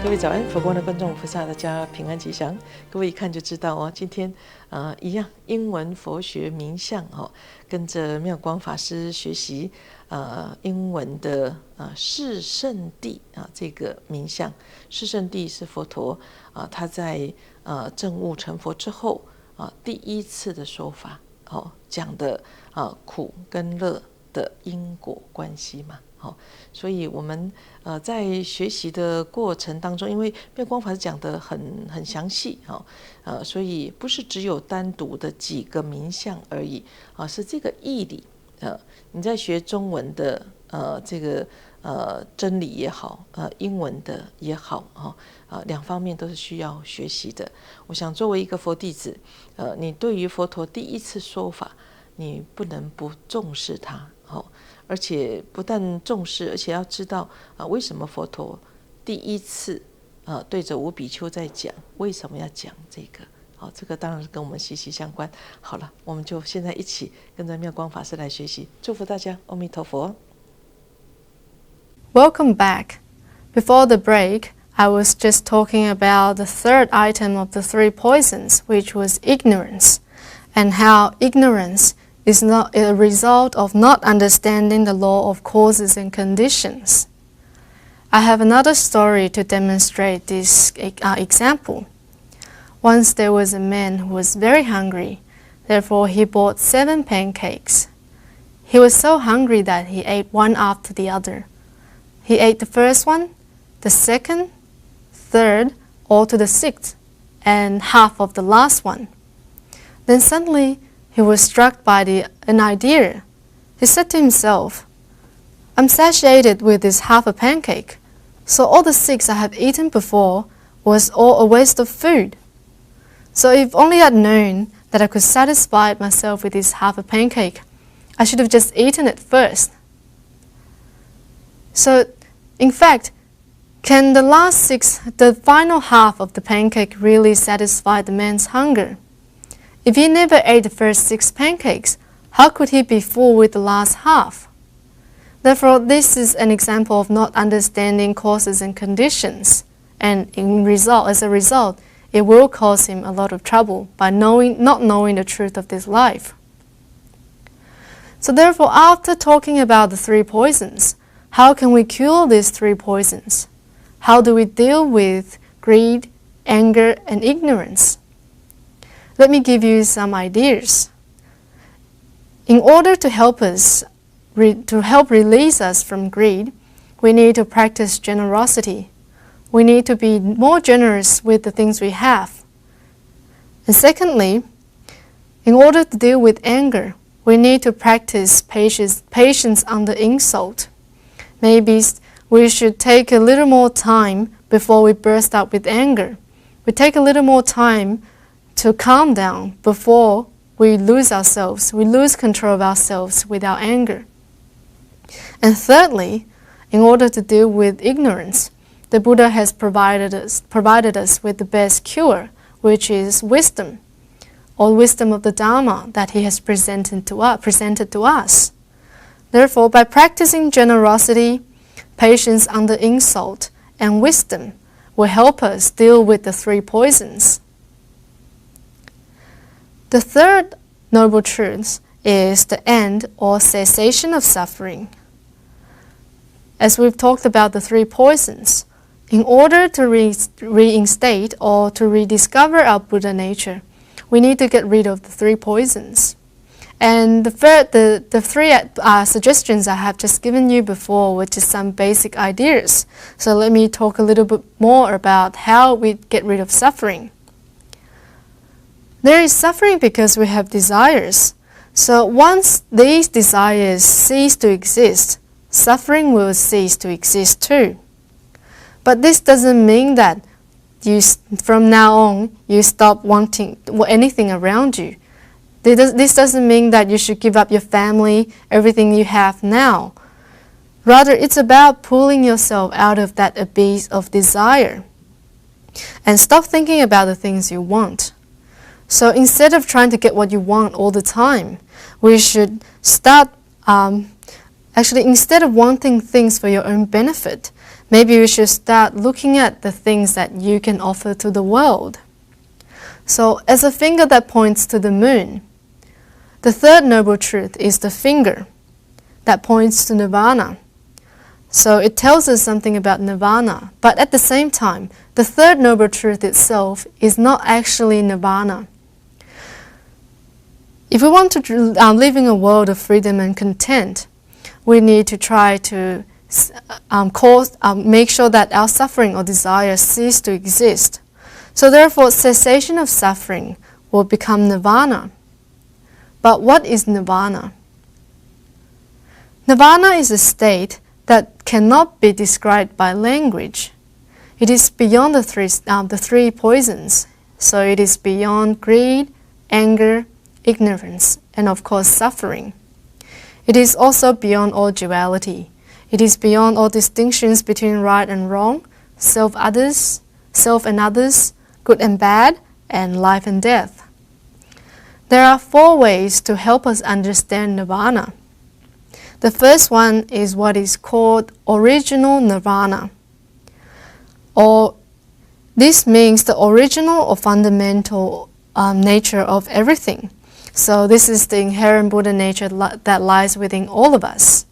各位早安，佛光的观众菩萨，大家平安吉祥。各位一看就知道哦，今天一样英文佛学名相哦，跟着妙光法师学习英文的四圣谛这个名相。四圣谛是佛陀他在证悟成佛之后第一次的说法讲的苦跟乐的因果关系嘛。所以我们在学习的过程当中，因为妙光法师讲的很详细所以不是只有单独的几个名相而已是这个义理你在学中文的这个真理也好英文的也好两方面都是需要学习的。我想作为一个佛弟子你对于佛陀第一次说法，你不能不重视它而且不但重视，而且要知道为什么佛陀第一次对着五比丘在讲，为什么要讲这个这个当然是跟我们息息相关。好了，我们就现在一起跟着妙光法师来学习，祝福大家，阿弥陀佛。 Welcome back. Before the break, I was just talking about the third item of the three poisons, which was ignorance, and how ignorance is not a result of not understanding the law of causes and conditions. I have another story to demonstrate this example. Once there was a man who was very hungry, therefore he bought 7 pancakes. He was so hungry that he ate one after the other. He ate the first one, the second, third, all to the 6th, and half of the last one. Then suddenly he was struck by an idea. He said to himself, I'm satiated with this half a pancake, so all the 6 I have eaten before was all a waste of food. So if only I'd known that I could satisfy myself with this half a pancake, I should have just eaten it first. So, in fact, can the final half of the pancake really satisfy the man's hunger? If he never ate the first 6 pancakes, how could he be full with the last half? Therefore, this is an example of not understanding causes and conditions, and as a result, it will cause him a lot of trouble by not knowing the truth of this life. So therefore, after talking about the 3 poisons, how can we cure these 3 poisons? How do we deal with greed, anger, and ignorance? Let me give you some ideas. In order to help release us from greed, we need to practice generosity. We need to be more generous with the things we have. And secondly, in order to deal with anger, we need to practice patience under insult. Maybe we should take a little more time before we burst out with anger. We take a little more time to calm down before we lose control of ourselves with our anger. And thirdly, in order to deal with ignorance, the Buddha has provided us with the best cure, which is wisdom, or wisdom of the Dharma that he has presented to us. Therefore, by practicing generosity, patience under insult, and wisdom will help us deal with the 3 poisons. The third noble truth is the end or cessation of suffering. As we've talked about the 3 poisons, in order to reinstate or to rediscover our Buddha nature, we need to get rid of the 3 poisons. And the 3 suggestions I have just given you before were just some basic ideas. So let me talk a little bit more about how we get rid of suffering. There is suffering because we have desires. So once these desires cease to exist, suffering will cease to exist too. But this doesn't mean that from now on you stop wanting anything around you. This doesn't mean that you should give up your family, everything you have now. Rather, it's about pulling yourself out of that abyss of desire and stop thinking about the things you want. So instead of trying to get what you want all the time, we should start, instead of wanting things for your own benefit, maybe you should start looking at the things that you can offer to the world. So, as a finger that points to the moon, the third noble truth is the finger that points to Nirvana. So it tells us something about Nirvana, but at the same time, the third noble truth itself is not actually Nirvana. If we want to live in a world of freedom and content, we need to try to make sure that our suffering or desire cease to exist. So therefore, cessation of suffering will become Nirvana. But what is Nirvana? Nirvana is a state that cannot be described by language. It is beyond the three poisons. So it is beyond greed, anger, ignorance, and of course suffering. It is also beyond all duality. It is beyond all distinctions between right and wrong, self and others, good and bad, and life and death. There are 4 ways to help us understand Nirvana. The first one is what is called original Nirvana. Or this means the original or fundamental nature of everything. So this is the inherent Buddha nature that lies within all of us.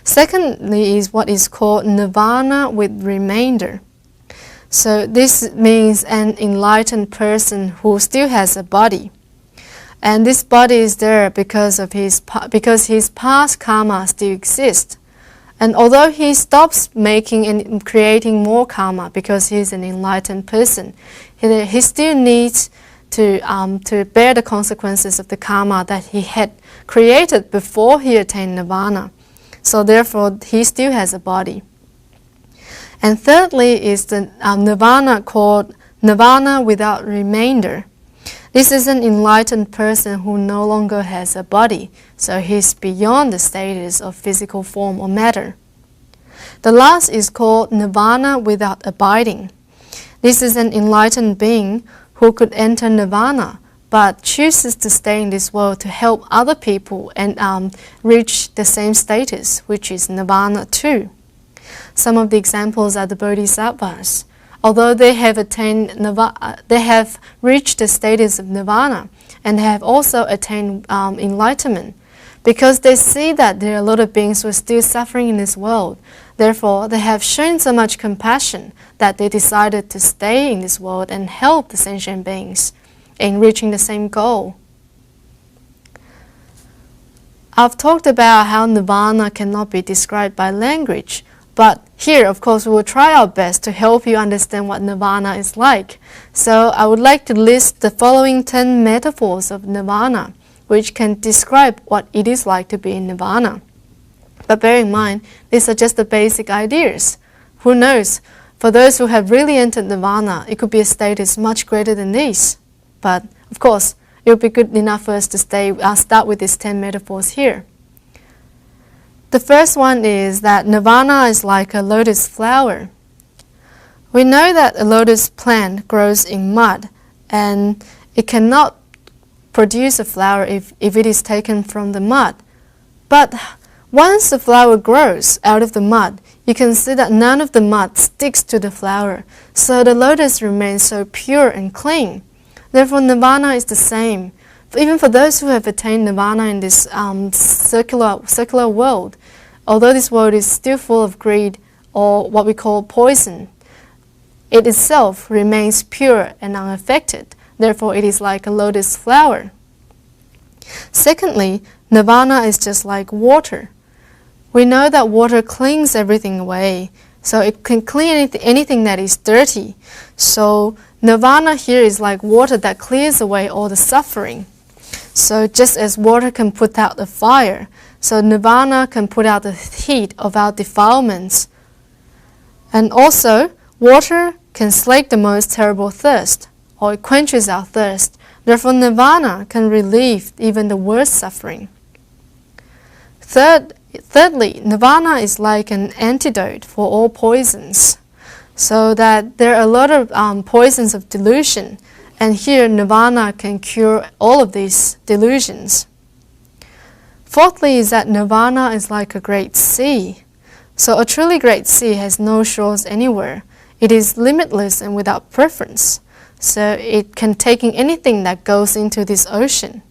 Secondly is what is called Nirvana with remainder. So this means an enlightened person who still has a body. And this body is there because his past karma still exists. And although he stops making and creating more karma because he is an enlightened person, he still needs to bear the consequences of the karma that he had created before he attained Nirvana. So therefore, he still has a body. And thirdly is the Nirvana called Nirvana without remainder. This is an enlightened person who no longer has a body, so he's beyond the status of physical form or matter. The last is called Nirvana without abiding. This is an enlightened being who could enter Nirvana, but chooses to stay in this world to help other people and reach the same status, which is Nirvana too. Some of the examples are the Bodhisattvas. Although they have reached the status of Nirvana and have also attained enlightenment, because they see that there are a lot of beings who are still suffering in this world. Therefore, they have shown so much compassion that they decided to stay in this world and help the sentient beings in reaching the same goal. I've talked about how Nirvana cannot be described by language. But here, of course, we will try our best to help you understand what Nirvana is like. So I would like to list the following 10 metaphors of Nirvana, which can describe what it is like to be in Nirvana. But bear in mind, these are just the basic ideas. Who knows? For those who have really entered Nirvana, it could be a status much greater than these. But, of course, it would be good enough for us to start with these 10 metaphors here. The first one is that Nirvana is like a lotus flower. We know that a lotus plant grows in mud, and it cannot produce a flower if it is taken from the mud. But once the flower grows out of the mud, you can see that none of the mud sticks to the flower, so the lotus remains so pure and clean. Therefore, Nirvana is the same. Even for those who have attained Nirvana in this circular world, although this world is still full of greed or what we call poison, it itself remains pure and unaffected. Therefore, it is like a lotus flower. Secondly, Nirvana is just like water. We know that water cleans everything away, so it can clean anything that is dirty. So Nirvana here is like water that clears away all the suffering. So just as water can put out the fire, so Nirvana can put out the heat of our defilements. And also, water can slake the most terrible thirst, or it quenches our thirst. Therefore, Nirvana can relieve even the worst suffering. Thirdly, Nirvana is like an antidote for all poisons, so that there are a lot of poisons of delusion, and here Nirvana can cure all of these delusions. Fourthly is that Nirvana is like a great sea. So a truly great sea has no shores anywhere. It is limitless and without preference. So it can take in anything that goes into this ocean.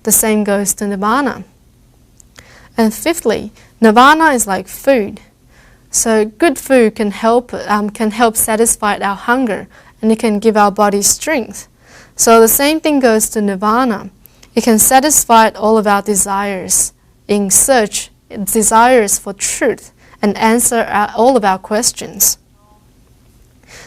The same goes to Nirvana. And fifthly, Nirvana is like food. So good food can help satisfy our hunger, and it can give our body strength. So the same thing goes to Nirvana. It can satisfy all of our desires desires for truth, and answer all of our questions.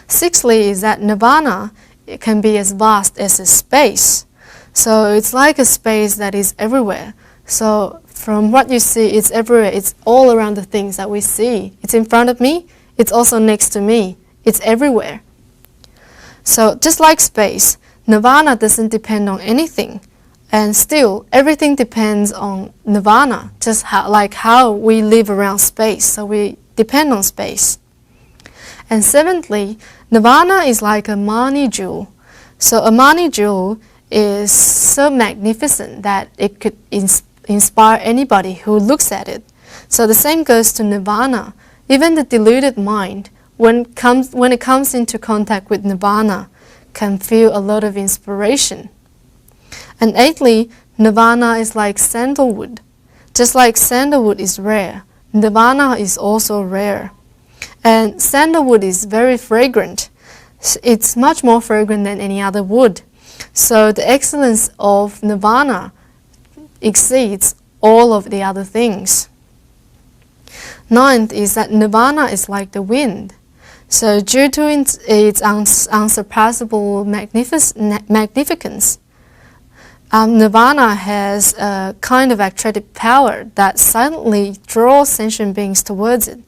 Sixthly is that Nirvana, it can be as vast as a space. So it's like a space that is everywhere. So from what you see, it's everywhere. It's all around the things that we see. It's in front of me. It's also next to me. It's everywhere. So just like space, Nirvana doesn't depend on anything. And still, everything depends on Nirvana, just how we live around space. So we depend on space. And seventhly, Nirvana is like a Mani jewel. So a Mani jewel is so magnificent that it could inspire anybody who looks at it. So the same goes to Nirvana. Even the deluded mind, when it comes into contact with Nirvana, can feel a lot of inspiration. And eighthly, Nirvana is like sandalwood. Just like sandalwood is rare, Nirvana is also rare. And sandalwood is very fragrant. It's much more fragrant than any other wood. So the excellence of Nirvana exceeds all of the other things. Ninth is that Nirvana is like the wind. So due to its unsurpassable magnificence, Nirvana has a kind of attractive power that silently draws sentient beings towards it.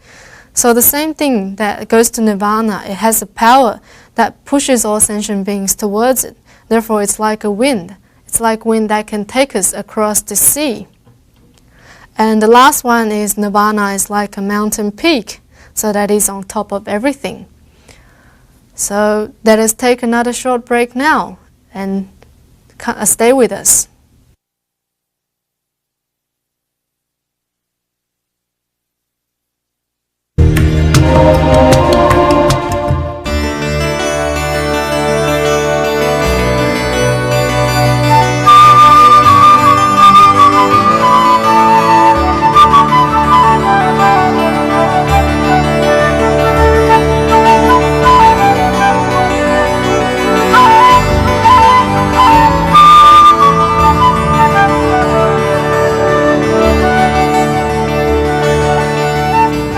So the same thing that goes to Nirvana, it has a power that pushes all sentient beings towards it. Therefore, it's like a wind. It's like wind that can take us across the sea. And the last one is Nirvana is like a mountain peak, so that is on top of everything. So let us take another short break now and stay with us.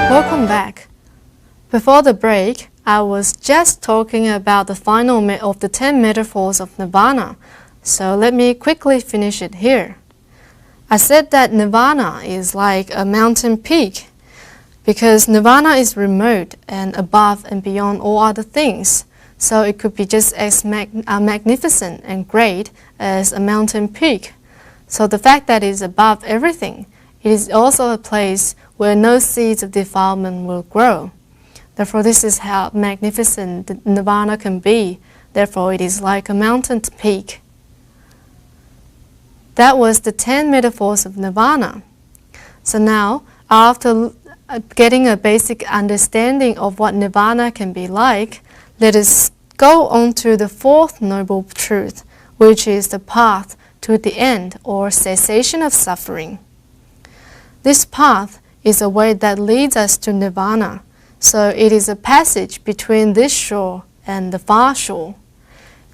Welcome back. Before the break, I was just talking about the final of the 10 metaphors of Nirvana, so let me quickly finish it here. I said that Nirvana is like a mountain peak because Nirvana is remote and above and beyond all other things, so it could be just as magnificent and great as a mountain peak. So the fact that it's above everything, it is also a place where no seeds of defilement will grow. Therefore, this is how magnificent Nirvana can be. Therefore, it is like a mountain peak. That was the 10 metaphors of Nirvana. So now, after getting a basic understanding of what Nirvana can be like, let us go on to the fourth noble truth, which is the path to the end or cessation of suffering. This path is a way that leads us to Nirvana. So it is a passage between this shore and the far shore.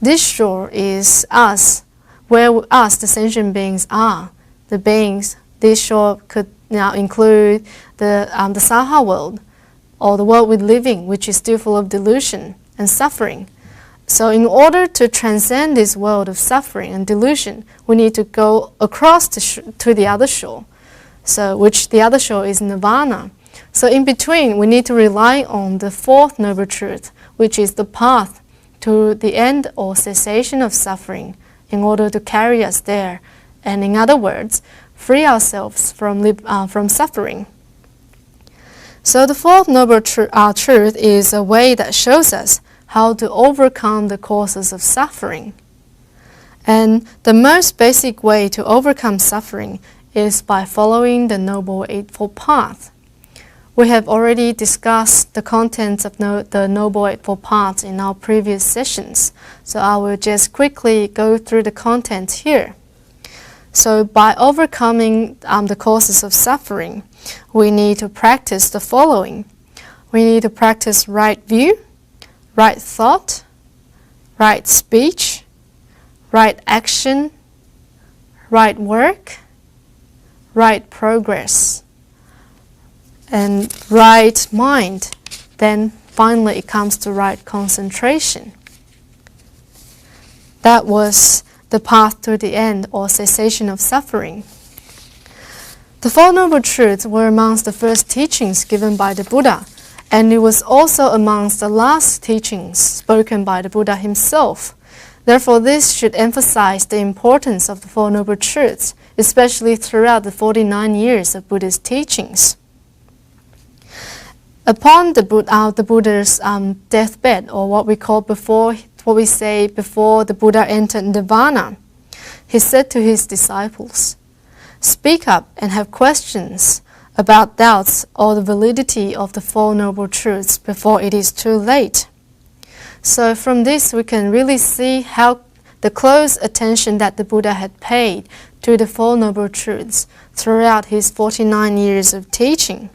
This shore is us, where us, the sentient beings, are. The beings, this shore could now include the Saha world, or the world we live in, which is still full of delusion and suffering. So in order to transcend this world of suffering and delusion, we need to go across to the other shore. So which the other shore is Nirvana. So in between, we need to rely on the fourth noble truth, which is the path to the end or cessation of suffering, in order to carry us there, and in other words, free ourselves from suffering. So the fourth noble truth is a way that shows us how to overcome the causes of suffering. And the most basic way to overcome suffering is by following the Noble Eightfold Path. we have already discussed the contents of the Noble Eightfold Paths in our previous sessions, so I will just quickly go through the contents here. So by overcoming the causes of suffering, we need to practice the following. We need to practice right view, right thought, right speech, right action, right work, right progress, and right mind. Then finally it comes to right concentration. That was the path to the end, or cessation of suffering. The Four Noble Truths were amongst the first teachings given by the Buddha, and it was also amongst the last teachings spoken by the Buddha himself. Therefore, this should emphasize the importance of the Four Noble Truths, especially throughout the 49 years of Buddhist teachings. Upon the Buddha's deathbed, or what we say before the Buddha entered Nirvana, he said to his disciples, "Speak up and have questions about doubts or the validity of the Four Noble Truths before it is too late." So from this we can really see how the close attention that the Buddha had paid to the Four Noble Truths throughout his 49 years of teaching.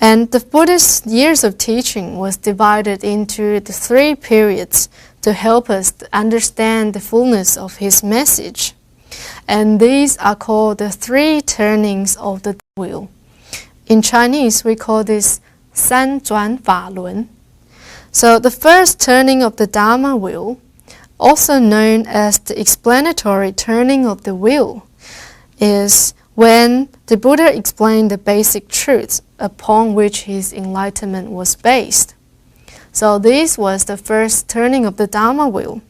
And the Buddha's years of teaching was divided into the 3 periods to help us understand the fullness of his message. And these are called the 3 turnings of the wheel. In Chinese, we call this 三转法轮. So the first turning of the Dharma wheel, also known as the explanatory turning of the wheel, is when the Buddha explained the basic truths upon which his enlightenment was based. So this was the first turning of the Dharma wheel.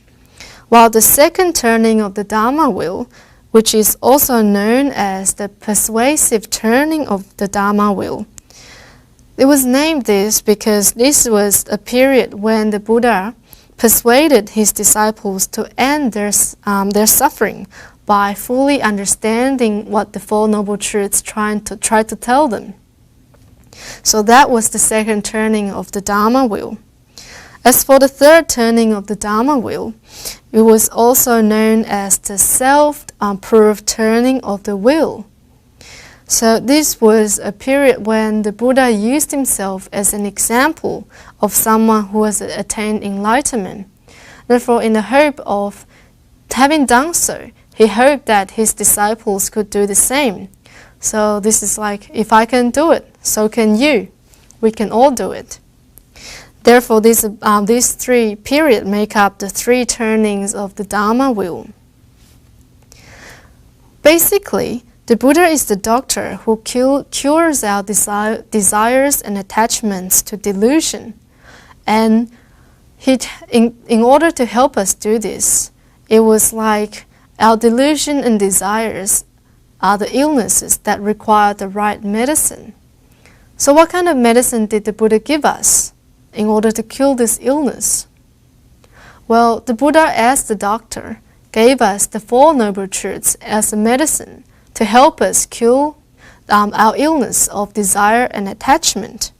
While the second turning of the Dharma wheel, which is also known as the persuasive turning of the Dharma wheel, it was named this because this was a period when the Buddha persuaded his disciples to end their suffering by fully understanding what the Four Noble Truths tried to tell them. So that was the second turning of the Dharma wheel. As for the third turning of the Dharma wheel, it was also known as the self-proved turning of the wheel. So this was a period when the Buddha used himself as an example of someone who has attained enlightenment. Therefore, in the hope of having done so, he hoped that his disciples could do the same. So this is like, if I can do it, so can you. We can all do it. Therefore, these 3 periods make up the 3 turnings of the Dharma wheel. Basically, the Buddha is the doctor who cures our desires and attachments to delusion. And in order to help us do this, it was like our delusion and desires are the illnesses that require the right medicine. So what kind of medicine did the Buddha give us in order to cure this illness? Well, the Buddha, as the doctor, gave us the Four Noble Truths as a medicine to help us cure our illness of desire and attachment.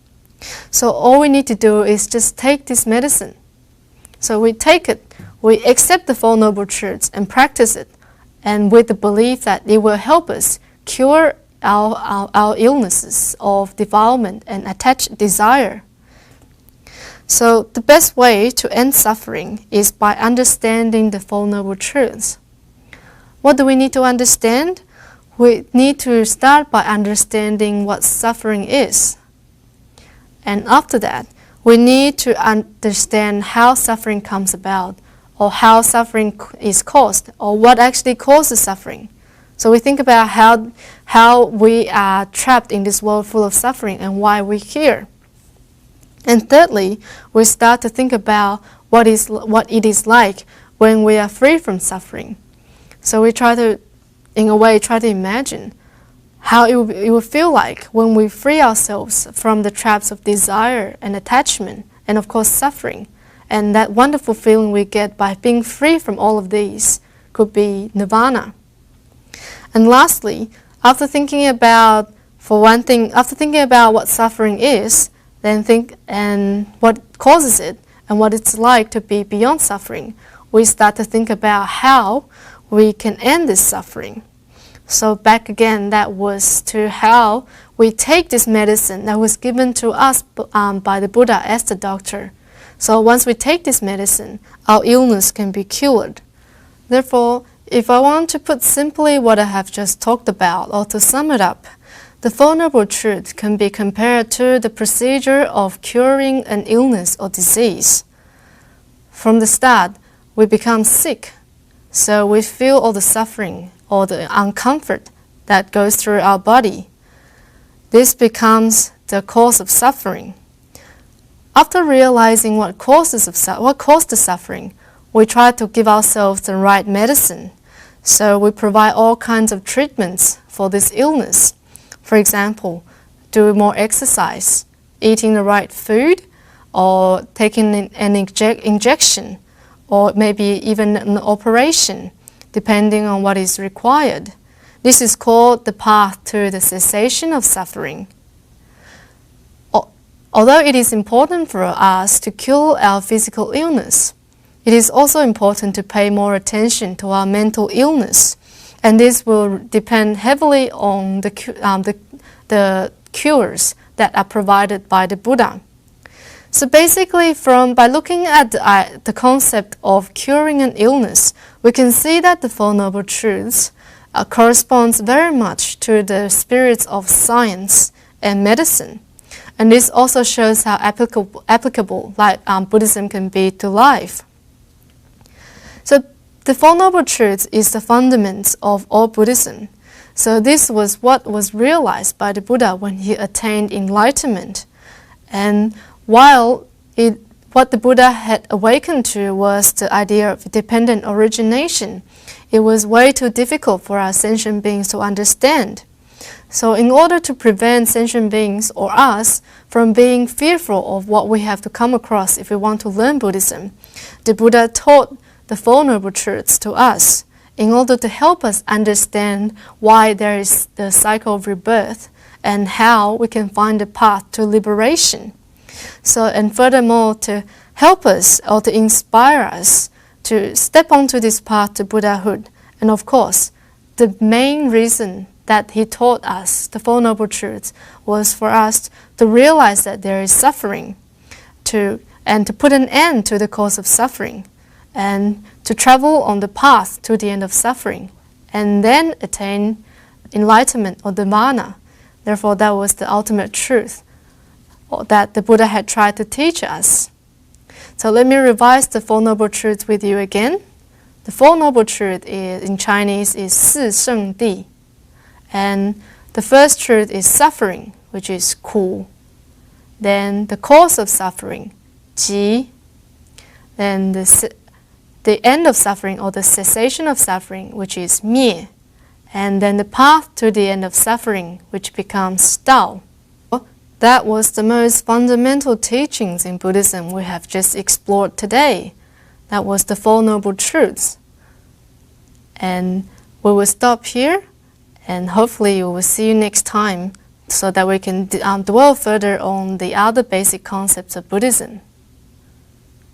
So all we need to do is just take this medicine. So we take it, we accept the Four Noble Truths and practice it, and with the belief that it will help us cure our illnesses of defilement and attached desire. So the best way to end suffering is by understanding the Four Noble Truths. What do we need to understand? We need to start by understanding what suffering is. And after that, we need to understand how suffering comes about, or how suffering is caused, or what actually causes suffering. So we think about how we are trapped in this world full of suffering and why we're here. And thirdly, we start to think about what it is like when we are free from suffering. So we try to, in a way, try to imagine how it would feel like when we free ourselves from the traps of desire and attachment, and of course suffering. And that wonderful feeling we get by being free from all of these could be Nirvana. And lastly, after thinking about For one thing, after thinking about what suffering is, then think and what causes it and what it's like to be beyond suffering, we start to think about how we can end this suffering. So back again, that was to how we take this medicine that was given to us by the Buddha as the doctor. So once we take this medicine, our illness can be cured. Therefore, if I want to put simply what I have just talked about, or to sum it up, the Four Noble Truths can be compared to the procedure of curing an illness or disease. From the start, we become sick, so we feel all the suffering or the uncomfort that goes through our body. This becomes the cause of suffering. After realizing what caused the suffering, we try to give ourselves the right medicine. So we provide all kinds of treatments for this illness. For example, do more exercise, eating the right food, or taking an injection, or maybe even an operation, depending on what is required. This is called the path to the cessation of suffering. Although it is important for us to cure our physical illness, it is also important to pay more attention to our mental illness, and this will depend heavily on the cures that are provided by the Buddha. So basically, by looking at the concept of curing an illness, we can see that the Four Noble Truths corresponds very much to the spirits of science and medicine. And this also shows how applicable Buddhism can be to life. So the Four Noble Truths is the fundament of all Buddhism. So this was what was realized by the Buddha when he attained enlightenment. And while what the Buddha had awakened to was the idea of dependent origination, it was way too difficult for our sentient beings to understand. So in order to prevent sentient beings or us from being fearful of what we have to come across if we want to learn Buddhism, the Buddha taught the Four Noble Truths to us in order to help us understand why there is the cycle of rebirth and how we can find a path to liberation. So, and furthermore, to help us or to inspire us to step onto this path to Buddhahood. And of course, the main reason that he taught us the Four Noble Truths was for us to realize that there is suffering, and to put an end to the cause of suffering, and to travel on the path to the end of suffering, and then attain enlightenment or Nirvana. Therefore, that was the ultimate truth that the Buddha had tried to teach us. So let me revise the Four Noble Truths with you again. The Four Noble Truths in Chinese is 四圣谛. And the first truth is suffering, which is 苦. Then the cause of suffering, 集. Then the end of suffering or the cessation of suffering, which is 灭. And then the path to the end of suffering, which becomes 道. That was the most fundamental teachings in Buddhism we have just explored today. That was the Four Noble Truths. And we will stop here, and hopefully we will see you next time so that we can dwell further on the other basic concepts of Buddhism.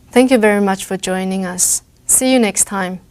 Thank you very much for joining us. See you next time.